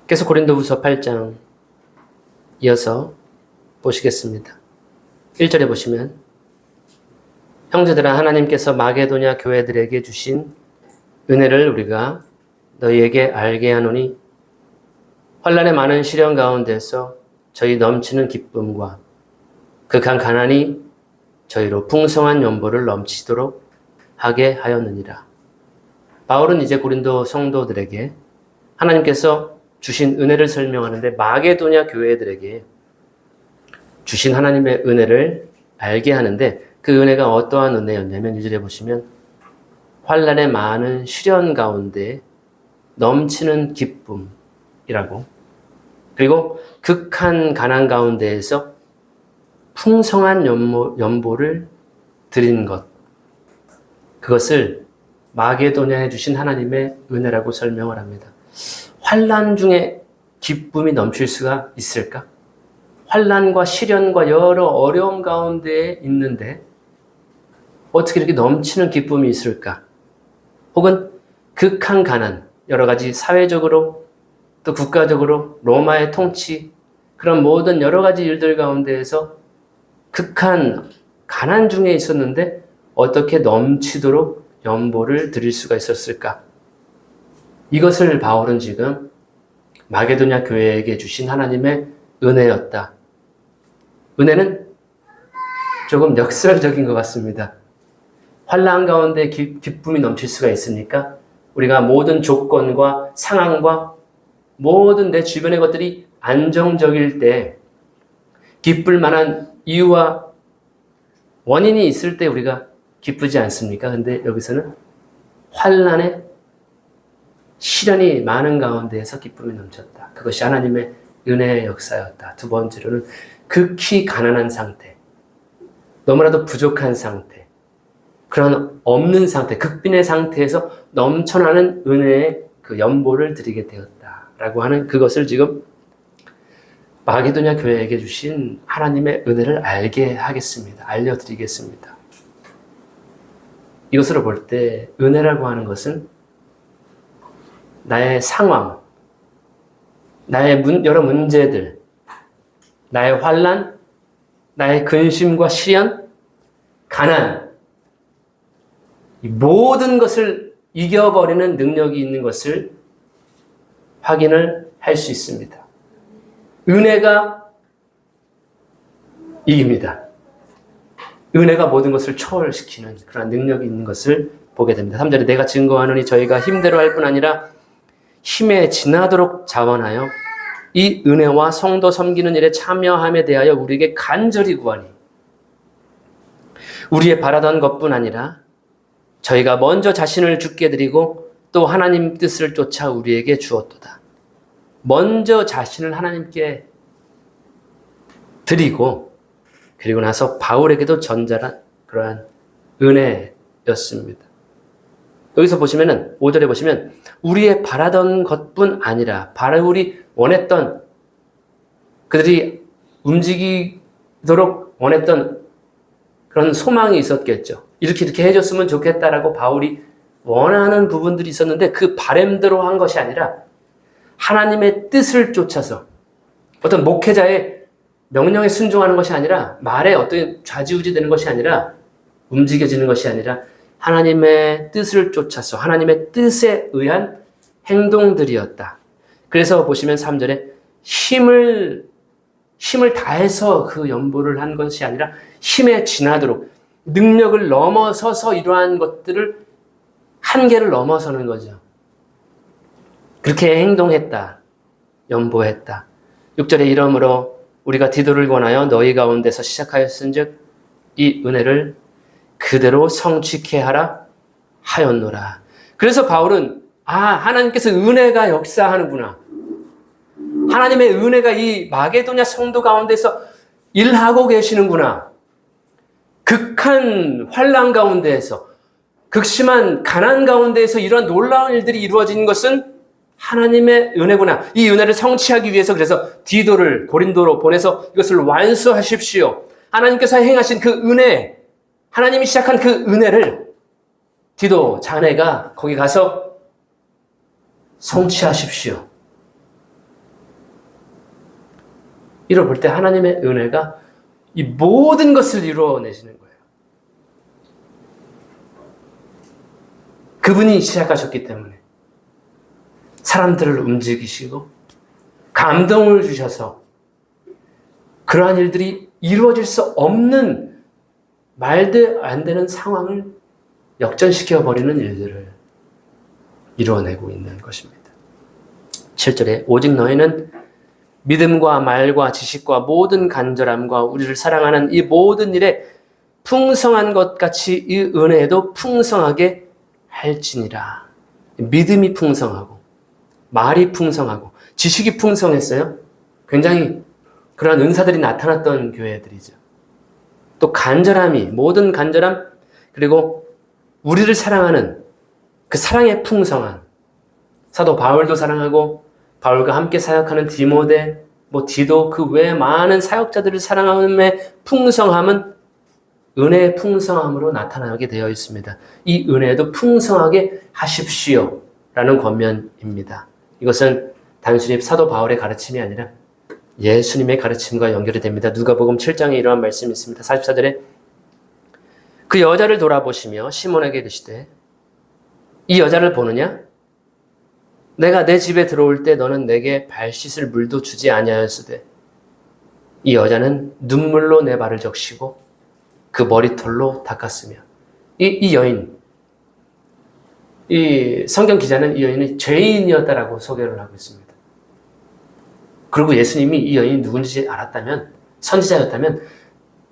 계속 고린도후서 8장 이어서 보시겠습니다. 1절에 보시면 형제들아 하나님께서 마게도냐 교회들에게 주신 은혜를 우리가 너희에게 알게 하노니 환난의 많은 시련 가운데서 저희 넘치는 기쁨과 극한 가난이 저희로 풍성한 연보를 넘치도록 하게 하였느니라. 바울은 이제 고린도 성도들에게 하나님께서 주신 은혜를 설명하는데 마게도냐 교회들에게 주신 하나님의 은혜를 알게 하는데 그 은혜가 어떠한 은혜였냐면 2절에 보시면 환난의 많은 시련 가운데 넘치는 기쁨이라고, 그리고 극한 가난 가운데에서 풍성한 연보를 드린 것, 그것을 마게도냐에 주신 하나님의 은혜라고 설명을 합니다. 환난 중에 기쁨이 넘칠 수가 있을까? 환난과 시련과 여러 어려움 가운데 있는데 어떻게 이렇게 넘치는 기쁨이 있을까? 혹은 극한 가난, 여러 가지 사회적으로 또 국가적으로 로마의 통치, 그런 모든 여러 가지 일들 가운데에서 극한 가난 중에 있었는데 어떻게 넘치도록 연보를 드릴 수가 있었을까? 이것을 바울은 지금 마게도냐 교회에게 주신 하나님의 은혜였다. 은혜는 조금 역설적인 것 같습니다. 환난 가운데 기쁨이 넘칠 수가 있습니까? 우리가 모든 조건과 상황과 모든 내 주변의 것들이 안정적일 때 기쁠 만한 이유와 원인이 있을 때 우리가 기쁘지 않습니까? 근데 여기서는 환난에 시련이 많은 가운데에서 기쁨이 넘쳤다. 그것이 하나님의 은혜의 역사였다. 두 번째로는 극히 가난한 상태, 너무나도 부족한 상태, 그런 없는 상태, 극빈의 상태에서 넘쳐나는 은혜의 그 연보를 드리게 되었다라고 하는 그것을 지금 마게도냐 교회에게 주신 하나님의 은혜를 알게 하겠습니다. 알려드리겠습니다. 이것으로 볼 때 은혜라고 하는 것은 나의 상황, 나의 여러 문제들, 나의 환난, 나의 근심과 시련, 가난, 이 모든 것을 이겨버리는 능력이 있는 것을 확인을 할 수 있습니다. 은혜가 이깁니다. 은혜가 모든 것을 초월시키는 그런 능력이 있는 것을 보게 됩니다. 3절에 내가 증거하노니 저희가 힘대로 할 뿐 아니라 힘에 지나도록 자원하여 이 은혜와 성도 섬기는 일에 참여함에 대하여 우리에게 간절히 구하니 우리의 바라던 것뿐 아니라 저희가 먼저 자신을 주께 드리고 또 하나님 뜻을 쫓아 우리에게 주었도다. 먼저 자신을 하나님께 드리고 그리고 나서 바울에게도 전달한 그러한 은혜였습니다. 여기서 보시면은 5절에 보시면 우리의 바라던 것뿐 아니라 바울이 원했던, 그들이 움직이도록 원했던 그런 소망이 있었겠죠. 이렇게 해줬으면 좋겠다라고 바울이 원하는 부분들이 있었는데 그 바람대로 한 것이 아니라 하나님의 뜻을 쫓아서 어떤 목회자의 명령에 순종하는 것이 아니라 말에 어떤 좌지우지 되는 것이 아니라 움직여지는 것이 아니라 하나님의 뜻을 쫓아서 하나님의 뜻에 의한 행동들이었다. 그래서 보시면 3절에 힘을 다해서 그 연보를 한 것이 아니라 힘에 지나도록 능력을 넘어서서 이러한 것들을 한계를 넘어서는 거죠. 그렇게 행동했다. 연보했다. 6절에 이러므로 우리가 디도를 권하여 너희 가운데서 시작하였은즉 이 은혜를 그대로 성취케 하라 하였노라. 그래서 바울은 하나님께서 은혜가 역사하는구나. 하나님의 은혜가 이 마게도냐 성도 가운데서 일하고 계시는구나. 극한 환난 가운데에서, 극심한 가난 가운데에서 이런 놀라운 일들이 이루어진 것은 하나님의 은혜구나. 이 은혜를 성취하기 위해서 그래서 디도를 고린도로 보내서 이것을 완수하십시오. 하나님께서 행하신 그 은혜, 하나님이 시작한 그 은혜를 디도 자네가 거기 가서 성취하십시오. 이를 볼 때 하나님의 은혜가 이 모든 것을 이루어내시는 거예요. 그분이 시작하셨기 때문에 사람들을 움직이시고 감동을 주셔서 그러한 일들이 이루어질 수 없는 말도 안 되는 상황을 역전시켜 버리는 일들을 이루어내고 있는 것입니다. 7절에 오직 너희는 믿음과 말과 지식과 모든 간절함과 우리를 사랑하는 이 모든 일에 풍성한 것 같이 이 은혜에도 풍성하게 할지니라. 믿음이 풍성하고 말이 풍성하고 지식이 풍성했어요. 굉장히 그러한 은사들이 나타났던 교회들이죠. 또 간절함이 모든 간절함 그리고 우리를 사랑하는 그 사랑의 풍성한 사도 바울도 사랑하고 바울과 함께 사역하는 디모데, 디도 그 외에 많은 사역자들을 사랑함의 풍성함은 은혜의 풍성함으로 나타나게 되어 있습니다. 이 은혜도 풍성하게 하십시오 라는 권면입니다. 이것은 단순히 사도 바울의 가르침이 아니라 예수님의 가르침과 연결이 됩니다. 누가복음 7장에 이러한 말씀이 있습니다. 44절에 그 여자를 돌아보시며 시몬에게 이르시되 이 여자를 보느냐? 내가 내 집에 들어올 때 너는 내게 발 씻을 물도 주지 아니하였으되 이 여자는 눈물로 내 발을 적시고 그 머리털로 닦았으며 이 여인, 이 성경 기자는 이 여인이 죄인이었다라고 소개를 하고 있습니다. 그리고 예수님이 이 여인이 누군지 알았다면, 선지자였다면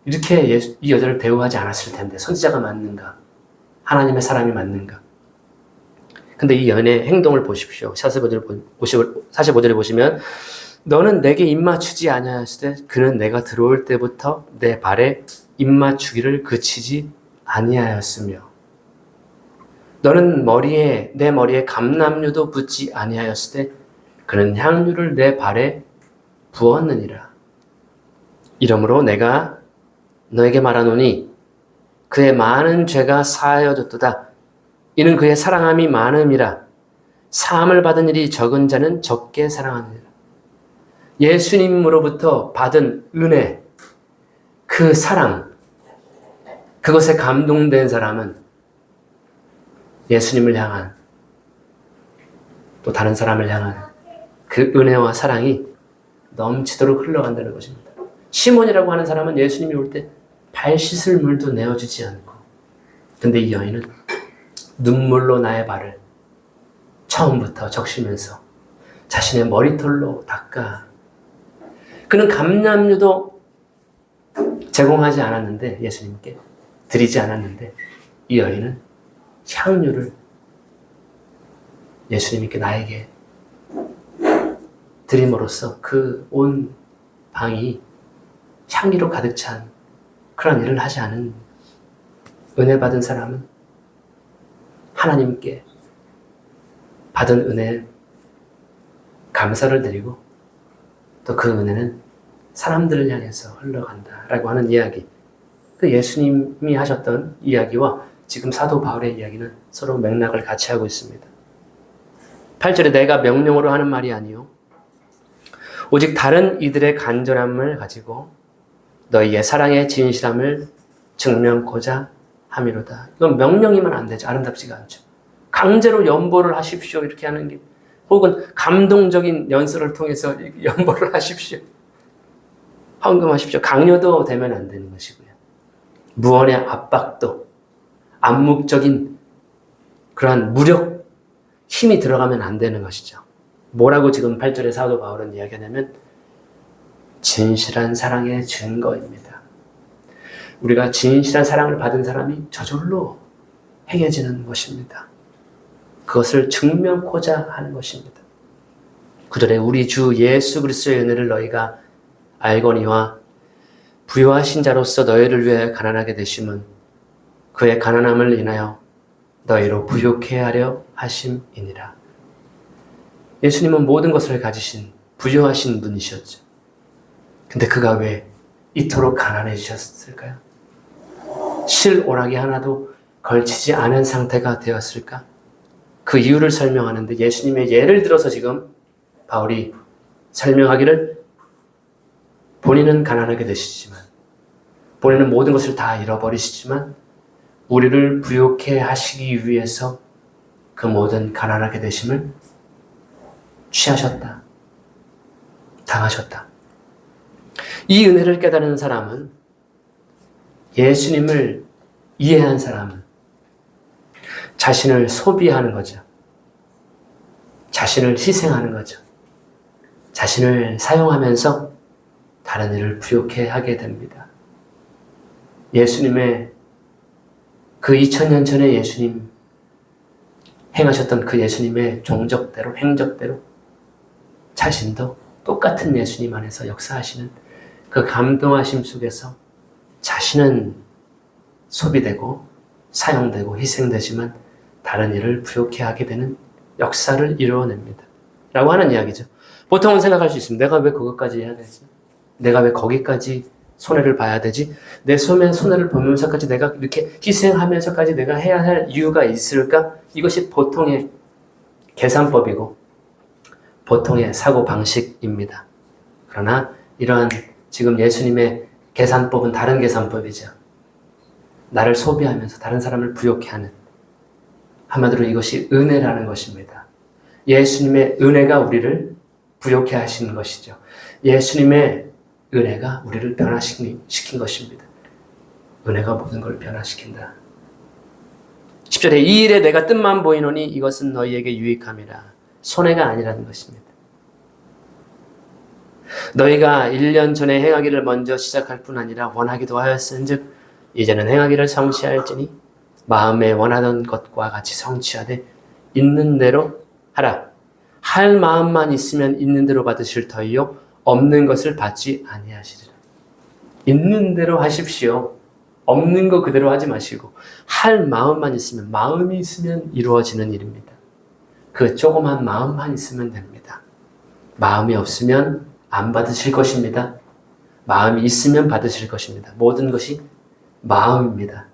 이렇게 이 여자를 대우하지 않았을 텐데 선지자가 맞는가? 하나님의 사람이 맞는가? 근데 이 여인의 행동을 보십시오. 45절을 보시면 너는 내게 입맞추지 아니하였을 때 그는 내가 들어올 때부터 내 발에 입맞추기를 그치지 아니하였으며 너는 내 머리에 감람류도 붓지 아니하였을 때 그는 향유를 내 발에 부었느니라. 이러므로 내가 너에게 말하노니 그의 많은 죄가 사하여졌도다. 이는 그의 사랑함이 많음이라. 사함을 받은 일이 적은 자는 적게 사랑하느니라. 예수님으로부터 받은 은혜, 그 사랑, 그것에 감동된 사람은 예수님을 향한 또 다른 사람을 향한 그 은혜와 사랑이 넘치도록 흘러간다는 것입니다. 시몬이라고 하는 사람은 예수님이 올 때 발 씻을 물도 내어주지 않고, 근데 이 여인은 눈물로 나의 발을 처음부터 적시면서 자신의 머리털로 닦아. 그는 감람류도 제공하지 않았는데, 예수님께 드리지 않았는데, 이 여인은 향유를 예수님께 나에게 드림으로써 그 온 방이 향기로 가득 찬 그런 일을 하지 않은 은혜 받은 사람은 하나님께 받은 은혜에 감사를 드리고 또 그 은혜는 사람들을 향해서 흘러간다라고 하는 이야기. 그 예수님이 하셨던 이야기와 지금 사도 바울의 이야기는 서로 맥락을 같이 하고 있습니다. 8절에 내가 명령으로 하는 말이 아니요 오직 다른 이들의 간절함을 가지고 너희의 사랑의 진실함을 증명코자 함이로다. 이건 명령이면 안 되죠. 아름답지가 않죠. 강제로 연보를 하십시오 이렇게 하는 게, 혹은 감동적인 연설을 통해서 연보를 하십시오, 헌금하십시오, 강요도 되면 안 되는 것이고요. 무언의 압박도, 암묵적인 그러한 무력, 힘이 들어가면 안 되는 것이죠. 뭐라고 지금 8절에 사도 바울은 이야기하냐면 진실한 사랑의 증거입니다. 우리가 진실한 사랑을 받은 사람이 저절로 행해지는 것입니다. 그것을 증명코자 하는 것입니다. 9절에 우리 주 예수 그리스도의 은혜를 너희가 알거니와 부요하신 자로서 너희를 위해 가난하게 되심은 그의 가난함을 인하여 너희로 부요케 하려 하심이니라. 예수님은 모든 것을 가지신 부요하신 분이셨죠. 근데 그가 왜 이토록 가난해지셨을까요? 실오라기 하나도 걸치지 않은 상태가 되었을까? 그 이유를 설명하는데 예수님의 예를 들어서 지금 바울이 설명하기를 본인은 가난하게 되시지만, 본인은 모든 것을 다 잃어버리시지만 우리를 부욕해 하시기 위해서 그 모든 가난하게 되심을 취하셨다. 당하셨다. 이 은혜를 깨달은 사람은, 예수님을 이해한 사람은 자신을 소비하는 거죠. 자신을 희생하는 거죠. 자신을 사용하면서 다른 이를 부욕해 하게 됩니다. 예수님의 그 2000년 전에 예수님 행하셨던 그 예수님의 종적대로, 행적대로 자신도 똑같은 예수님 안에서 역사하시는 그 감동하심 속에서 자신은 소비되고 사용되고 희생되지만 다른 일을 부욕해 하게 되는 역사를 이루어냅니다. 라고 하는 이야기죠. 보통은 생각할 수 있습니다. 내가 왜 그것까지 해야 되지? 내가 왜 거기까지 손해를 봐야 되지? 내 손해를 보면서까지 내가 이렇게 희생하면서까지 내가 해야 할 이유가 있을까? 이것이 보통의 계산법이고 보통의 사고방식입니다. 그러나 이러한 지금 예수님의 계산법은 다른 계산법이죠. 나를 소비하면서 다른 사람을 부욕해 하는, 한마디로 이것이 은혜라는 것입니다. 예수님의 은혜가 우리를 부욕해 하시는 것이죠. 예수님의 은혜가 우리를 변화시킨 것입니다. 은혜가 모든 걸 변화시킨다. 10절에 이 일에 내가 뜻만 보이노니 이것은 너희에게 유익함이라. 손해가 아니라는 것입니다. 너희가 1년 전에 행하기를 먼저 시작할 뿐 아니라 원하기도 하였은즉 이제는 행하기를 성취할지니 마음에 원하던 것과 같이 성취하되 있는 대로 하라. 할 마음만 있으면 있는 대로 받으실 터이요 없는 것을 받지 아니하시리라. 있는 대로 하십시오. 없는 거 그대로 하지 마시고 할 마음만 있으면, 마음이 있으면 이루어지는 일입니다. 그 조그만 마음만 있으면 됩니다. 마음이 없으면 안 받으실 것입니다. 마음이 있으면 받으실 것입니다. 모든 것이 마음입니다.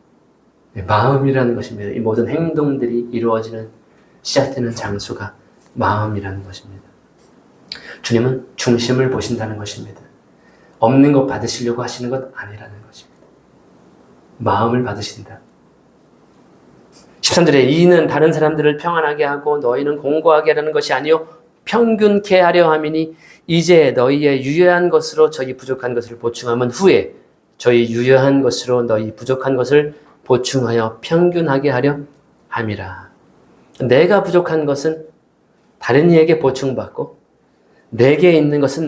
마음이라는 것입니다. 이 모든 행동들이 이루어지는, 시작되는 장소가 마음이라는 것입니다. 주님은 중심을 보신다는 것입니다. 없는 것 받으시려고 하시는 것 아니라는 것입니다. 마음을 받으신다. 13절에 이는 다른 사람들을 평안하게 하고 너희는 공고하게 하려는 것이 아니요 평균케 하려 함이니 이제 너희의 유효한 것으로 저희 부족한 것을 보충하면 후에 저희 유효한 것으로 너희 부족한 것을 보충하여 평균하게 하려 함이라. 내가 부족한 것은 다른 이에게 보충받고 내게 있는 것은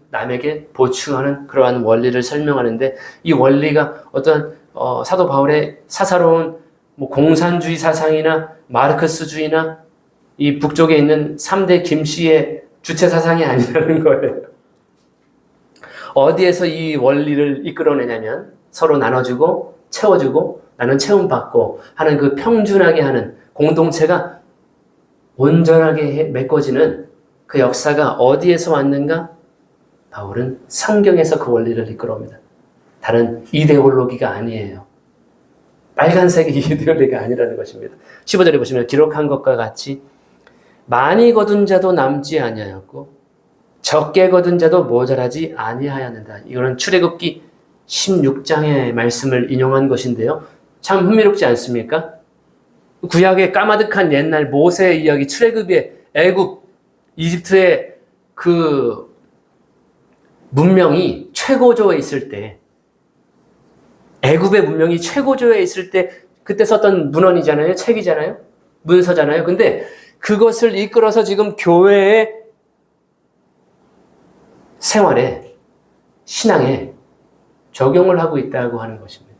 남에게 보충하는 그러한 원리를 설명하는데, 이 원리가 어떤 사도 바울의 사사로운 공산주의 사상이나 마르크스주의나 이 북쪽에 있는 3대 김씨의 주체 사상이 아니라는 거예요. 어디에서 이 원리를 이끌어내냐면 서로 나눠주고 채워주고 나는 채움받고 하는 그 평준하게 하는 공동체가 온전하게 메꿔지는 그 역사가 어디에서 왔는가? 바울은 성경에서 그 원리를 이끌어옵니다. 다른 이데올로기가 아니에요. 빨간색이 이데올로기가 아니라는 것입니다. 15절에 보시면 기록한 것과 같이 많이 거둔 자도 남지 아니하였고 적게 거둔 자도 모자라지 아니하였는다. 이거는 출애굽기 16장의 말씀을 인용한 것인데요. 참 흥미롭지 않습니까? 구약의 까마득한 옛날 모세의 이야기, 출애굽의 애굽, 이집트의 그 문명이 최고조에 있을 때, 애굽의 문명이 최고조에 있을 때 그때 썼던 문헌이잖아요. 책이잖아요. 문서잖아요. 근데 그것을 이끌어서 지금 교회의 생활에, 신앙에 적용을 하고 있다고 하는 것입니다.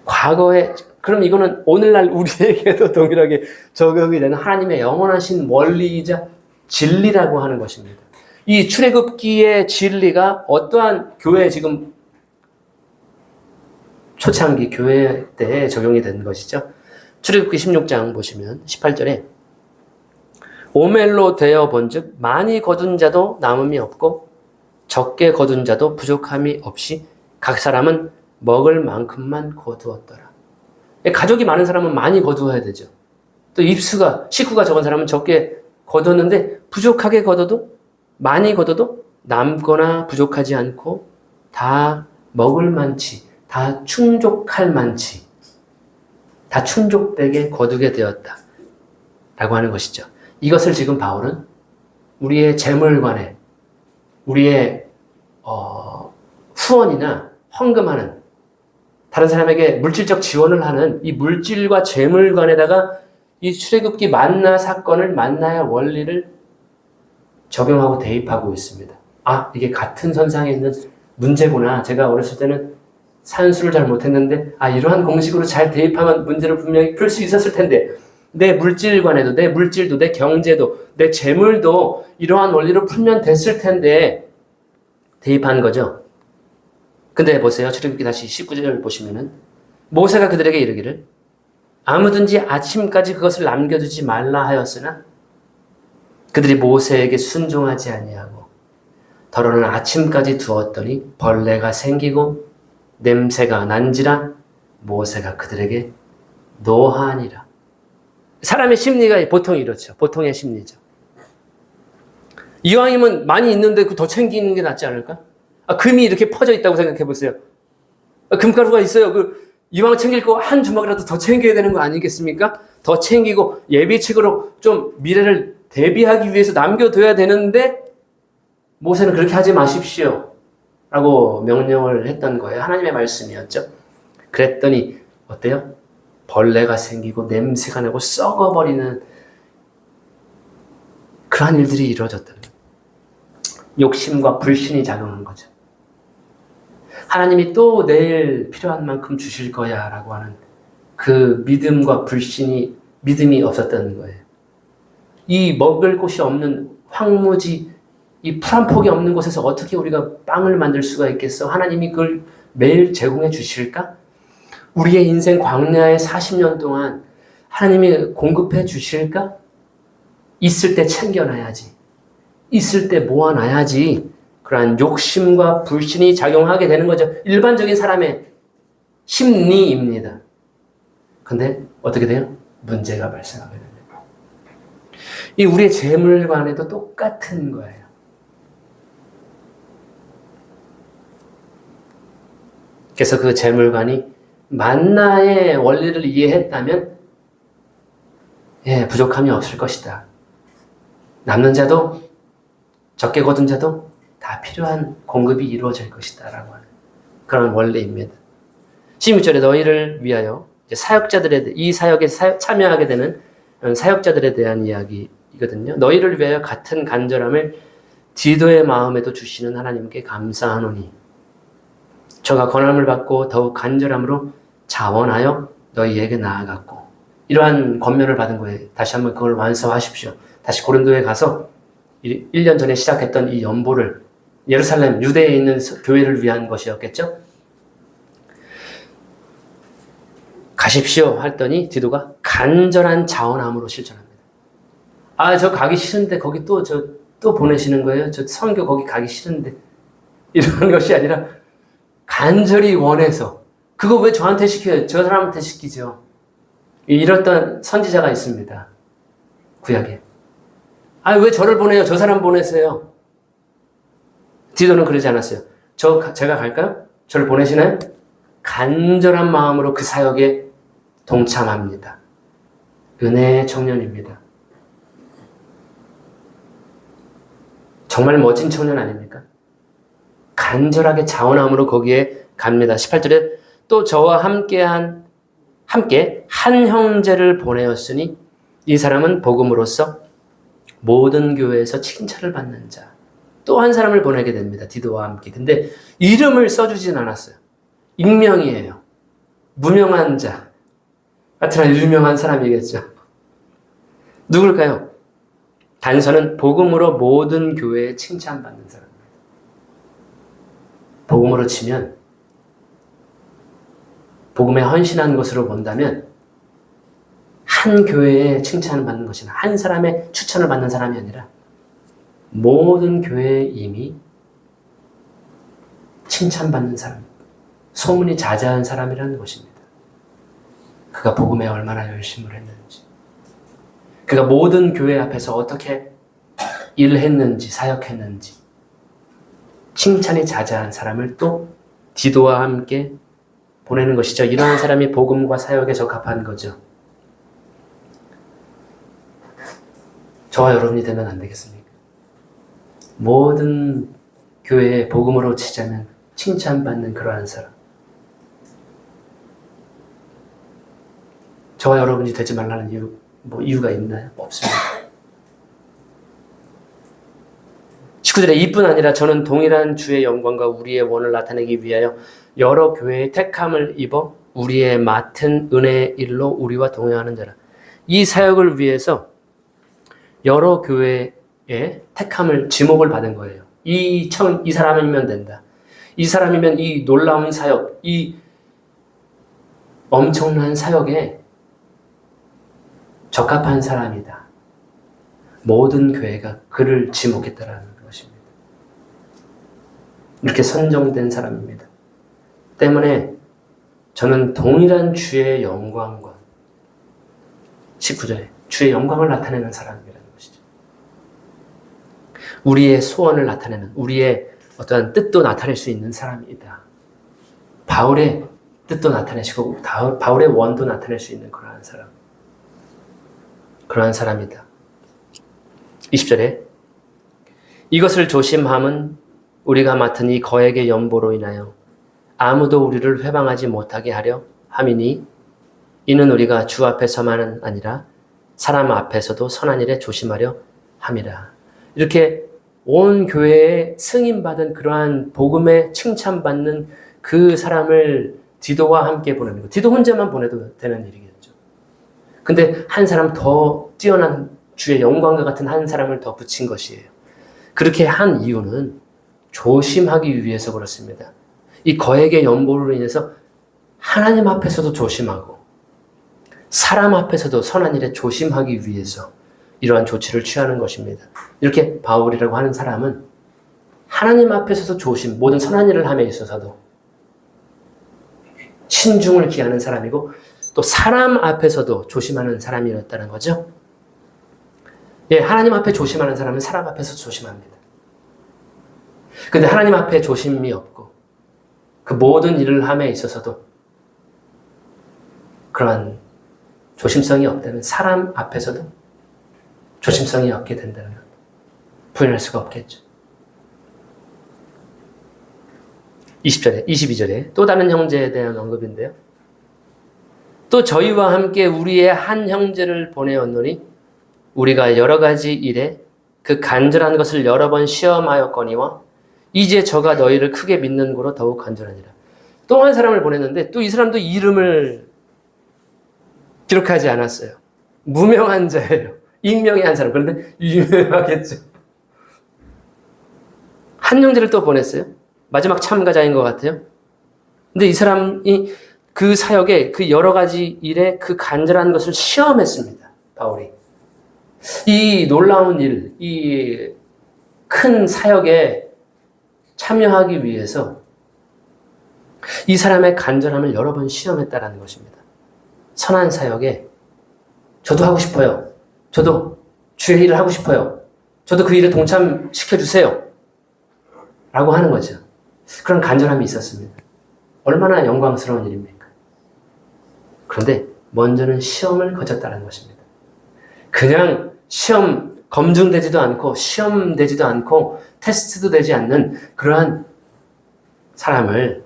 과거에, 그럼 이거는 오늘날 우리에게도 동일하게 적용이 되는 하나님의 영원하신 원리이자 진리라고 하는 것입니다. 이 출애굽기의 진리가 어떠한 교회, 지금 초창기 교회 때 적용이 된 것이죠. 출애굽기 16장 보시면 18절에 오멜로 되어 본즉 많이 거둔 자도 남음이 없고 적게 거둔 자도 부족함이 없이 각 사람은 먹을 만큼만 거두었더라. 가족이 많은 사람은 많이 거두어야 되죠. 또 식구가 적은 사람은 적게 거뒀는데 부족하게 거둬도, 많이 거둬도 남거나 부족하지 않고 다 먹을 만치, 다 충족할 만치, 다 충족되게 거두게 되었다. 라고 하는 것이죠. 이것을 지금 바울은 우리의 재물관에, 우리의 후원이나 헌금하는, 다른 사람에게 물질적 지원을 하는 이 물질과 재물관에다가 이 출애굽기 만나 사건을, 만나의 원리를 적용하고 대입하고 있습니다. 아, 이게 같은 선상에 있는 문제구나. 제가 어렸을 때는 산수를 잘 못했는데, 아, 이러한 공식으로 잘 대입하면 문제를 분명히 풀 수 있었을 텐데, 내 물질관에도, 내 물질도, 내 경제도, 내 재물도 이러한 원리로 풀면 됐을 텐데, 대입한 거죠. 근데 보세요. 출애굽기 다시 19절 보시면은, 모세가 그들에게 이르기를, 아무든지 아침까지 그것을 남겨두지 말라 하였으나, 그들이 모세에게 순종하지 아니하고, 더러는 아침까지 두었더니 벌레가 생기고 냄새가 난지라 모세가 그들에게 노하니라. 사람의 심리가 보통 이렇죠. 보통의 심리죠. 이왕이면 많이 있는데 더 챙기는 게 낫지 않을까? 금이 이렇게 퍼져 있다고 생각해 보세요. 금가루가 있어요. 이왕 챙길 거 한 주먹이라도 더 챙겨야 되는 거 아니겠습니까? 더 챙기고 예비책으로 좀 미래를 대비하기 위해서 남겨둬야 되는데, 모세는 그렇게 하지 마십시오 라고 명령을 했던 거예요. 하나님의 말씀이었죠. 그랬더니 어때요? 벌레가 생기고 냄새가 나고 썩어버리는 그러한 일들이 이루어졌다는 거예요. 욕심과 불신이 작용한 거죠. 하나님이 또 내일 필요한 만큼 주실 거야 라고 하는 그 믿음과 믿음이 없었다는 거예요. 이 먹을 곳이 없는 황무지, 이 풀 한 폭이 없는 곳에서 어떻게 우리가 빵을 만들 수가 있겠어? 하나님이 그걸 매일 제공해 주실까? 우리의 인생 광야의 40년 동안 하나님이 공급해 주실까? 있을 때 챙겨놔야지. 있을 때 모아놔야지. 그러한 욕심과 불신이 작용하게 되는 거죠. 일반적인 사람의 심리입니다. 근데 어떻게 돼요? 문제가 발생하게 됩니다. 이 우리의 재물관에도 똑같은 거예요. 그래서 그 재물관이 만나의 원리를 이해했다면 부족함이 없을 것이다. 남는 자도 적게 거둔 자도 다 필요한 공급이 이루어질 것이다 라고 하는 그런 원리입니다. 16절에 너희를 위하여 이 사역에 참여하게 되는 사역자들에 대한 이야기이거든요. 너희를 위하여 같은 간절함을 디도의 마음에도 주시는 하나님께 감사하노니 저가 권함을 받고 더욱 간절함으로 자원하여 너희에게 나아갔고, 이러한 권면을 받은 거예요. 다시 한번 그걸 완성하십시오. 다시 고린도에 가서 1년 전에 시작했던 이 연보를 예루살렘 유대에 있는 교회를 위한 것이었겠죠. 가십시오 했더니 디도가 간절한 자원함으로 실천합니다. 저 가기 싫은데 거기 또 보내시는 거예요? 저 선교 거기 가기 싫은데, 이런 것이 아니라 간절히 원해서, 그거 왜 저한테 시켜요? 저 사람한테 시키죠. 이랬던 선지자가 있습니다. 구약에. 왜 저를 보내요? 저 사람 보내세요. 디도는 그러지 않았어요. 제가 갈까요? 저를 보내시나요? 간절한 마음으로 그 사역에 동참합니다. 은혜의 청년입니다. 정말 멋진 청년 아닙니까? 간절하게 자원함으로 거기에 갑니다. 18절에 또 저와 함께 한 형제를 보내었으니 이 사람은 복음으로써 모든 교회에서 칭찬을 받는 자. 또 한 사람을 보내게 됩니다. 디도와 함께. 근데 이름을 써주진 않았어요. 익명이에요. 무명한 자. 하여튼 유명한 사람이겠죠. 누굴까요? 단서는 복음으로 모든 교회에 칭찬받는 사람. 복음으로 치면, 복음에 헌신한 것으로 본다면 한 교회에 칭찬을 받는 것이나 한 사람의 추천을 받는 사람이 아니라 모든 교회에 이미 칭찬받는 사람, 소문이 자자한 사람이라는 것입니다. 그가 복음에 얼마나 열심을 했는지, 그가 모든 교회 앞에서 어떻게 일했는지, 사역했는지, 칭찬이 자자한 사람을 또 디도와 함께 보내는 것이죠. 이러한 사람이 복음과 사역에 적합한 거죠. 저와 여러분이 되면 안 되겠습니까? 모든 교회에 복음으로 치자면 칭찬받는 그러한 사람. 저와 여러분이 되지 말라는 이유가 있나요? 없습니다. 19절에 이뿐 아니라 저는 동일한 주의 영광과 우리의 원을 나타내기 위하여 여러 교회의 택함을 입어 우리의 맡은 은혜의 일로 우리와 동행하는 자라. 이 사역을 위해서 여러 교회의 택함을 지목을 받은 거예요. 이 사람이면 된다. 이 사람이면 이 놀라운 사역, 이 엄청난 사역에 적합한 사람이다. 모든 교회가 그를 지목했다라는 것입니다. 이렇게 선정된 사람입니다. 때문에 저는 동일한 주의 영광과 19절에 주의 영광을 나타내는 사람이라는 것이죠. 우리의 소원을 나타내는, 우리의 어떠한 뜻도 나타낼 수 있는 사람이다. 바울의 뜻도 나타내시고 바울의 원도 나타낼 수 있는 그러한 사람. 그러한 사람이다. 20절에 이것을 조심함은 우리가 맡은 이 거액의 연보로 인하여 아무도 우리를 회방하지 못하게 하려 함이니 이는 우리가 주 앞에서만은 아니라 사람 앞에서도 선한 일에 조심하려 함이라. 이렇게 온 교회에 승인받은 그러한 복음에 칭찬받는 그 사람을 디도와 함께 보내는 것. 디도 혼자만 보내도 되는 일이겠죠. 근데 한 사람 더 뛰어난 주의 영광과 같은 한 사람을 더 붙인 것이에요. 그렇게 한 이유는 조심하기 위해서 그렇습니다. 이 거액의 연보로 인해서 하나님 앞에서도 조심하고 사람 앞에서도 선한 일에 조심하기 위해서 이러한 조치를 취하는 것입니다. 이렇게 바울이라고 하는 사람은 하나님 앞에서도 조심, 모든 선한 일을 함에 있어서도 신중을 기하는 사람이고 또 사람 앞에서도 조심하는 사람이었다는 거죠. 예, 하나님 앞에 조심하는 사람은 사람 앞에서 조심합니다. 근데 하나님 앞에 조심이 없고 그 모든 일을 함에 있어서도 그러한 조심성이 없다면 사람 앞에서도 조심성이 없게 된다는 것. 부인할 수가 없겠죠. 22절에 또 다른 형제에 대한 언급인데요. 또 저희와 함께 우리의 한 형제를 보내었노니 우리가 여러 가지 일에 그 간절한 것을 여러 번 시험하였거니와 이제 저가 너희를 크게 믿는 고로 더욱 간절하니라. 또 한 사람을 보냈는데 또 이 사람도 이름을 기록하지 않았어요. 무명한 자예요. 익명의 한 사람. 그런데 유명하겠죠. 한 형제를 또 보냈어요. 마지막 참가자인 것 같아요. 근데 이 사람이 그 사역에 그 여러 가지 일에 그 간절한 것을 시험했습니다. 바울이. 이 놀라운 일, 이 큰 사역에 참여하기 위해서 이 사람의 간절함을 여러 번 시험했다라는 것입니다. 선한 사역에 저도 하고 싶어요. 저도 주의 일을 하고 싶어요. 저도 그 일에 동참시켜주세요. 라고 하는 거죠. 그런 간절함이 있었습니다. 얼마나 영광스러운 일입니까? 그런데 먼저는 시험을 거쳤다는 것입니다. 그냥 시험 검증되지도 않고 시험되지도 않고 테스트도 되지 않는 그러한 사람을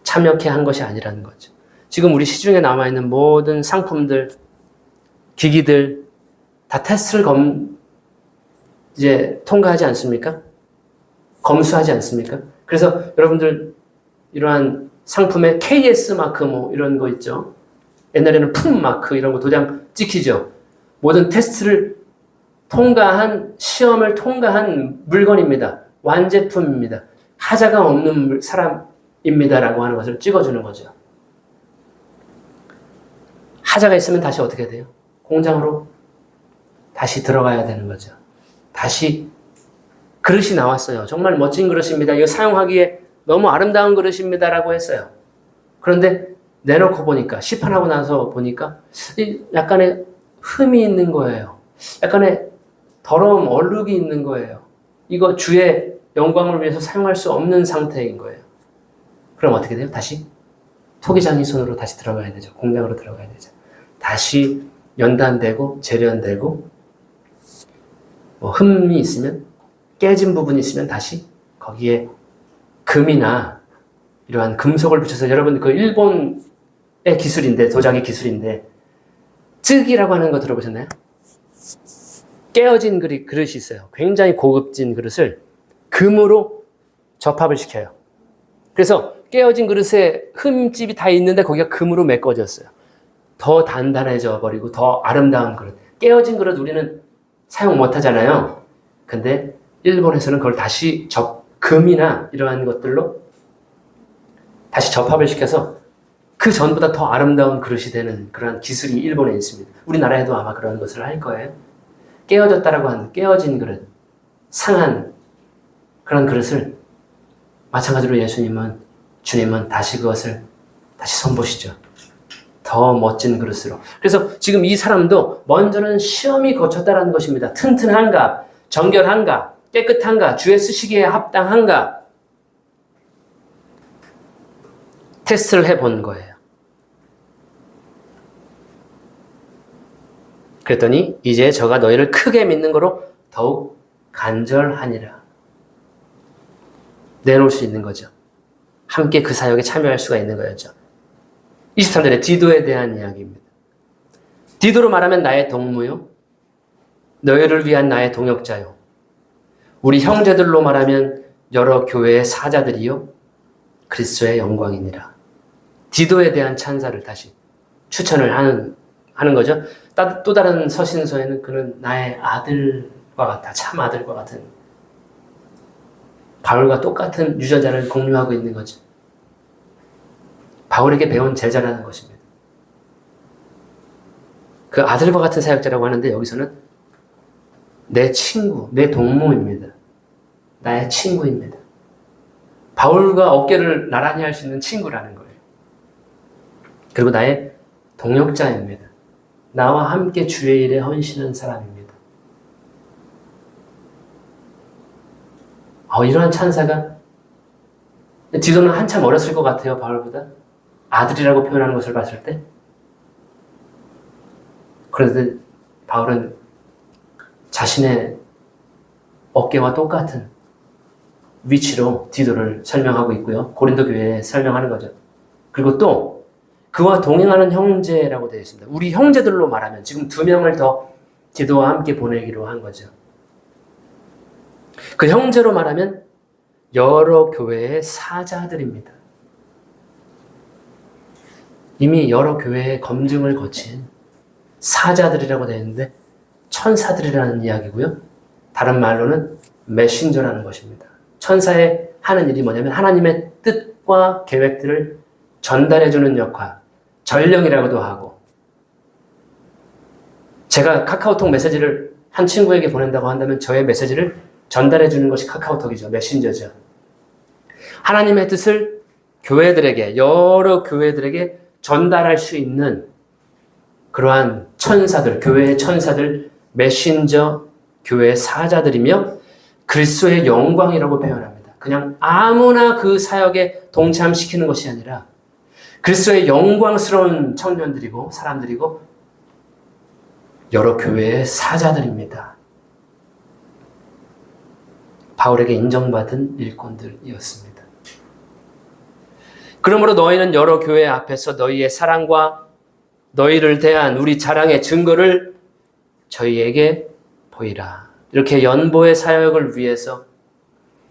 참여케 한 것이 아니라는 거죠. 지금 우리 시중에 남아있는 모든 상품들, 기기들 다 테스트를 통과하지 않습니까? 검수하지 않습니까? 그래서 여러분들 이러한 상품에 KS 마크 이런 거 있죠. 옛날에는 품 마크 이런 거 도장 찍히죠. 모든 테스트를 통과한, 시험을 통과한 물건입니다. 완제품입니다. 하자가 없는 사람입니다라고 하는 것을 찍어주는 거죠. 하자가 있으면 다시 어떻게 돼요? 공장으로 다시 들어가야 되는 거죠. 다시 그릇이 나왔어요. 정말 멋진 그릇입니다. 이거 사용하기에 너무 아름다운 그릇입니다라고 했어요. 그런데 내놓고 보니까, 시판하고 나서 보니까 약간의 흠이 있는 거예요. 약간의 더러움, 얼룩이 있는 거예요. 이거 주의 영광을 위해서 사용할 수 없는 상태인 거예요. 그럼 어떻게 돼요? 다시 토기장이 손으로 다시 들어가야 되죠. 공장으로 들어가야 되죠. 다시 연단되고 재련되고 뭐 흠이 있으면 깨진 부분이 있으면 다시 거기에 금이나 이러한 금속을 붙여서 여러분 그 일본의 기술인데 도자기 기술인데 쯔기라고 하는 거 들어보셨나요? 깨어진 그릇이 있어요. 굉장히 고급진 그릇을 금으로 접합을 시켜요. 그래서 깨어진 그릇에 흠집이 다 있는데 거기가 금으로 메꿔졌어요. 더 단단해져 버리고 더 아름다운 그릇. 깨어진 그릇 우리는 사용 못 하잖아요. 근데 일본에서는 그걸 다시 금이나 이러한 것들로 다시 접합을 시켜서 그 전보다 더 아름다운 그릇이 되는 그런 기술이 일본에 있습니다. 우리나라에도 아마 그런 것을 할 거예요. 깨어졌다라고 하는 깨어진 그릇, 상한 그런 그릇을 마찬가지로 주님은 다시 그것을 다시 손보시죠. 더 멋진 그릇으로. 그래서 지금 이 사람도 먼저는 시험이 거쳤다라는 것입니다. 튼튼한가, 정결한가, 깨끗한가, 주의 쓰시기에 합당한가 테스트를 해본 거예요. 그랬더니 이제 저가 너희를 크게 믿는 거로 더욱 간절하니라. 내놓을 수 있는 거죠. 함께 그 사역에 참여할 수가 있는 거였죠. 23절에 디도에 대한 이야기입니다. 디도로 말하면 나의 동무요. 너희를 위한 나의 동역자요. 우리 형제들로 말하면 여러 교회의 사자들이요. 그리스도의 영광이니라. 디도에 대한 찬사를 다시 추천을 하는 거죠. 또 다른 서신서에는 그는 나의 아들과 같아. 참 아들과 같은. 바울과 똑같은 유전자를 공유하고 있는 거죠. 바울에게 배운 제자라는 것입니다. 그 아들과 같은 사역자라고 하는데 여기서는 내 친구, 내 동무입니다. 나의 친구입니다. 바울과 어깨를 나란히 할 수 있는 친구라는 거예요. 그리고 나의 동역자입니다. 나와 함께 주의 일에 헌신한 사람입니다. 이러한 찬사가 디도는 한참 어렸을 것 같아요. 바울보다. 아들이라고 표현하는 것을 봤을 때. 그런데 바울은 자신의 어깨와 똑같은 위치로 디도를 설명하고 있고요. 고린도 교회에 설명하는 거죠. 그리고 또 그와 동행하는 형제라고 되어 있습니다. 우리 형제들로 말하면 지금 2명을 더 디도와 함께 보내기로 한 거죠. 그 형제로 말하면 여러 교회의 사자들입니다. 이미 여러 교회의 검증을 거친 사자들이라고 되어 있는데 천사들이라는 이야기고요. 다른 말로는 메신저라는 것입니다. 천사의 하는 일이 뭐냐면 하나님의 뜻과 계획들을 전달해주는 역할, 전령이라고도 하고, 제가 카카오톡 메시지를 한 친구에게 보낸다고 한다면 저의 메시지를 전달해주는 것이 카카오톡이죠. 메신저죠. 하나님의 뜻을 교회들에게, 여러 교회들에게 전달할 수 있는 그러한 천사들, 교회의 천사들, 메신저, 교회의 사자들이며 그리스도의 영광이라고 표현합니다. 그냥 아무나 그 사역에 동참시키는 것이 아니라 그리스도의 영광스러운 청년들이고 사람들이고 여러 교회의 사자들입니다. 바울에게 인정받은 일꾼들이었습니다. 그러므로 너희는 여러 교회 앞에서 너희의 사랑과 너희를 대한 우리 자랑의 증거를 저희에게 보이라. 이렇게 연보의 사역을 위해서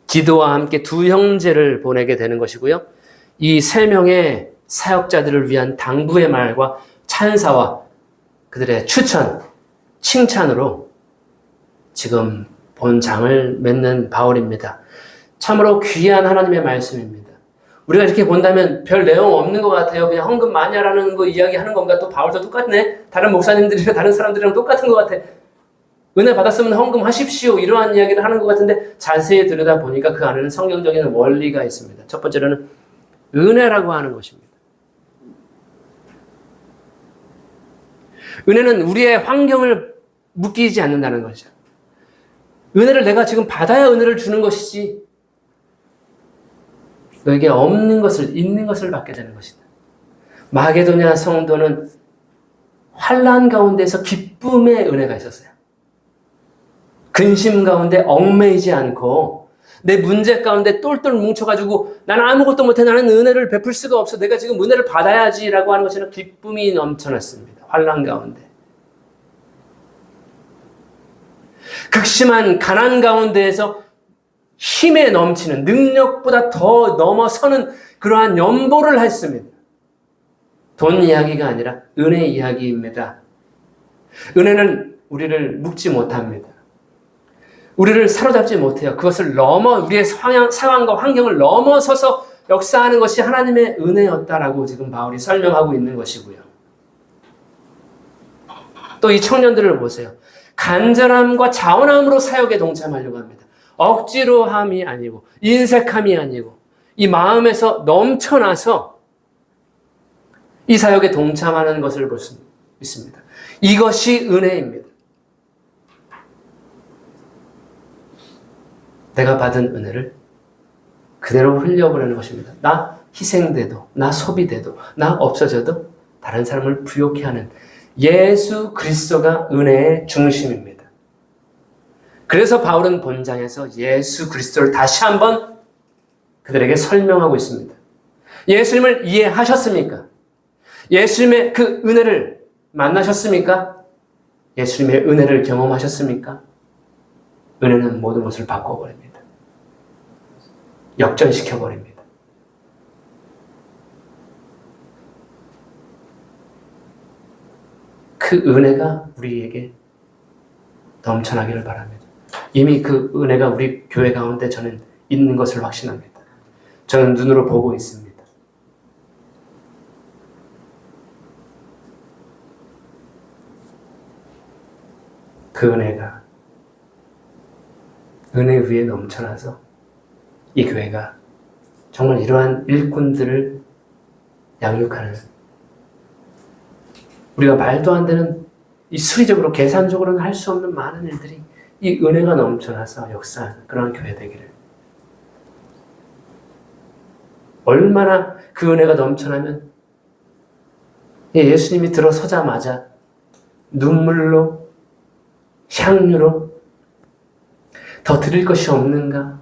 디도와 함께 2 형제를 보내게 되는 것이고요. 이 3명의 사역자들을 위한 당부의 말과 찬사와 그들의 추천, 칭찬으로 지금 본장을 맺는 바울입니다. 참으로 귀한 하나님의 말씀입니다. 우리가 이렇게 본다면 별 내용 없는 것 같아요. 그냥 헌금 많이 하라는 거 이야기하는 건가? 또 바울도 똑같네. 다른 목사님들이랑 다른 사람들이랑 똑같은 것 같아. 은혜 받았으면 헌금 하십시오. 이러한 이야기를 하는 것 같은데 자세히 들여다보니까 그 안에는 성경적인 원리가 있습니다. 첫 번째로는 은혜라고 하는 것입니다. 은혜는 우리의 환경을 묶이지 않는다는 거죠. 은혜를 내가 지금 받아야 은혜를 주는 것이지 너에게 없는 것을, 있는 것을 받게 되는 것이다. 마게도냐 성도는 환난 가운데서 기쁨의 은혜가 있었어요. 근심 가운데 얽매이지 않고 내 문제 가운데 똘똘 뭉쳐가지고 나는 아무것도 못해, 나는 은혜를 베풀 수가 없어, 내가 지금 은혜를 받아야지라고 하는 것이 아니라 기쁨이 넘쳐났습니다. 환난 가운데. 극심한 가난 가운데에서 힘에 넘치는, 능력보다 더 넘어서는 그러한 연보를 했습니다. 돈 이야기가 아니라 은혜 이야기입니다. 은혜는 우리를 묶지 못합니다. 우리를 사로잡지 못해요. 그것을 넘어, 우리의 상황과 환경을 넘어서서 역사하는 것이 하나님의 은혜였다라고 지금 바울이 설명하고 있는 것이고요. 또 이 청년들을 보세요. 간절함과 자원함으로 사역에 동참하려고 합니다. 억지로 함이 아니고, 인색함이 아니고, 이 마음에서 넘쳐나서 이 사역에 동참하는 것을 볼 수 있습니다. 이것이 은혜입니다. 내가 받은 은혜를 그대로 흘려보내는 것입니다. 나 희생돼도, 나 소비돼도, 나 없어져도 다른 사람을 부욕해 하는 예수 그리스도가 은혜의 중심입니다. 그래서 바울은 본장에서 예수 그리스도를 다시 한번 그들에게 설명하고 있습니다. 예수님을 이해하셨습니까? 예수님의 그 은혜를 만나셨습니까? 예수님의 은혜를 경험하셨습니까? 은혜는 모든 것을 바꿔버립니다. 역전시켜버립니다. 그 은혜가 우리에게 넘쳐나기를 바랍니다. 이미 그 은혜가 우리 교회 가운데 저는 있는 것을 확신합니다. 저는 눈으로 보고 있습니다. 그 은혜가 은혜 위에 넘쳐나서 이 교회가 정말 이러한 일꾼들을 양육하는, 우리가 말도 안 되는, 이 수리적으로 계산적으로는 할 수 없는 많은 일들이 이 은혜가 넘쳐나서 역사하는 그러한 교회 되기를. 얼마나 그 은혜가 넘쳐나면 예수님이 들어서자마자 눈물로, 향유로 더 드릴 것이 없는가?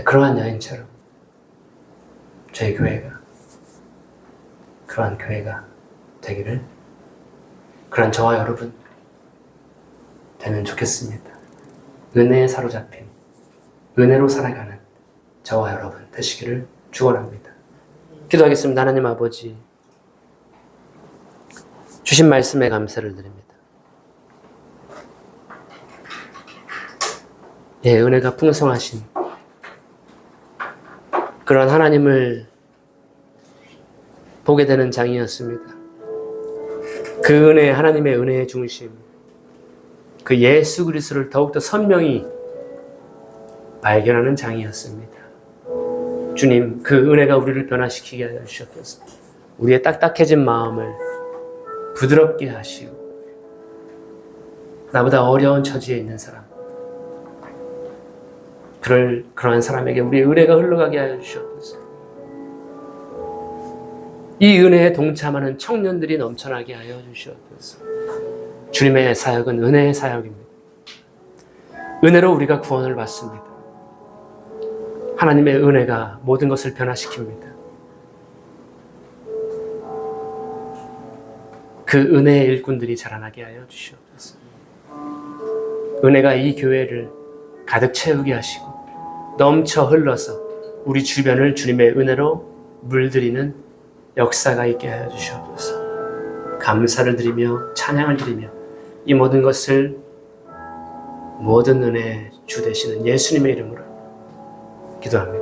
그러한 여인처럼 저희 교회가 그러한 교회가 되기를, 그러한 저와 여러분 되면 좋겠습니다. 은혜에 사로잡힌, 은혜로 살아가는 저와 여러분 되시기를 축원합니다. 기도하겠습니다. 하나님 아버지, 주신 말씀에 감사를 드립니다. 예, 은혜가 풍성하신 그런 하나님을 보게 되는 장이었습니다. 그 은혜, 하나님의 은혜의 중심, 그 예수 그리스도를 더욱더 선명히 발견하는 장이었습니다. 주님, 그 은혜가 우리를 변화시키게 하여 주셨소서. 우리의 딱딱해진 마음을 부드럽게 하시고, 나보다 어려운 처지에 있는 사람, 그러한 사람에게 우리의 은혜가 흘러가게 하여 주시옵소서. 이 은혜에 동참하는 청년들이 넘쳐나게 하여 주시옵소서. 주님의 사역은 은혜의 사역입니다. 은혜로 우리가 구원을 받습니다. 하나님의 은혜가 모든 것을 변화시킵니다. 그 은혜의 일꾼들이 자라나게 하여 주시옵소서. 은혜가 이 교회를 가득 채우게 하시고 넘쳐 흘러서 우리 주변을 주님의 은혜로 물들이는 역사가 있게 하여 주시옵소서. 감사를 드리며 찬양을 드리며 이 모든 것을 모든 은혜의 주 되시는 예수님의 이름으로 기도합니다.